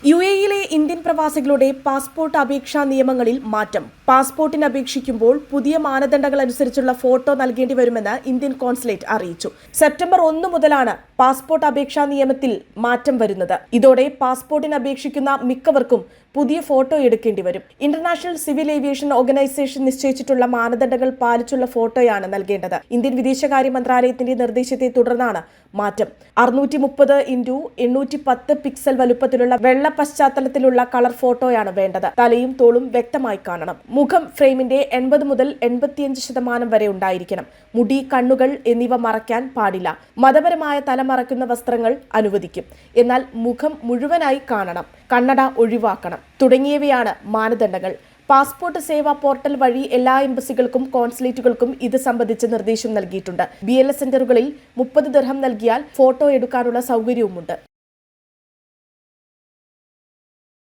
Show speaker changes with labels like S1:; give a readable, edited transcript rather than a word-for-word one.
S1: യുഎഇയിലെ Indian പ്രവാസികളുടെ passport അപേക്ഷാ നിയമങ്ങളിൽ മാറ്റം. പാസ്പോർട്ടിന് അപേക്ഷിക്കുമ്പോൾ പുതിയ മാനദണ്ഡങ്ങൾ അനുസരിച്ചുള്ള ഫോട്ടോ നൽകേണ്ടി വരുമെന്ന് ഇന്ത്യൻ കോൺസുലേറ്റ് അറിയിച്ചു. സെപ്റ്റംബർ 1 മുതലാണ് പാസ്പോർട്ട് അപേക്ഷാ നിയമത്തിൽ മാറ്റം വരുന്നത്. ഇതോടെ പാസ്പോർട്ടിന് അപേക്ഷിക്കുന്ന മിക്കവർക്കും പുതിയ ഫോട്ടോ എടുക്കേണ്ടി വരും. ഇന്റർനാഷണൽ സിവിൽ ഏവിയേഷൻ ഓർഗനൈസേഷൻ നിശ്ചയിച്ചിട്ടുള്ള മാനദണ്ഡങ്ങൾ പാലിച്ചുള്ള ഫോട്ടോയാണ് നൽകേണ്ടത്. ഇന്ത്യൻ വിദേശകാര്യ മന്ത്രാലയത്തിന്റെ നിർദ്ദേശത്തെ തുടർന്നാണ് മാറ്റം. 630x810 പിക്സൽ വലുപ്പത്തിലുള്ള വെള്ള പശ്ചാത്തലത്തിലുള്ള കളർ ഫോട്ടോയാണ് വേണ്ടത്. തലയും തോളും വ്യക്തമായി കാണണം. മുഖം ഫ്രെയിമിന്റെ 80 മുതൽ 85% വരെ ഉണ്ടായിരിക്കണം. മുടി, കണ്ണുകൾ എന്നിവ മറയ്ക്കാൻ പാടില്ല. മതപരമായ തല മറയ്ക്കുന്ന വസ്ത്രങ്ങൾ അനുവദിക്കും. എന്നാൽ മുഖം മുഴുവനായി കാണണം. കണ്ണട ഒഴിവാക്കണം. തുടങ്ങിയവയാണ് മാനദണ്ഡങ്ങൾ. പാസ്പോർട്ട് സേവാ പോർട്ടൽ വഴി എല്ലാ എംബസികൾക്കും കോൺസുലേറ്റുകൾക്കും ഇത് സംബന്ധിച്ച് നിർദ്ദേശം നൽകിയിട്ടുണ്ട്. BLS സെന്ററുകളിൽ 30 ദിർഹം നൽകിയാൽ ഫോട്ടോ എടുക്കാനുള്ള സൗകര്യവുമുണ്ട്.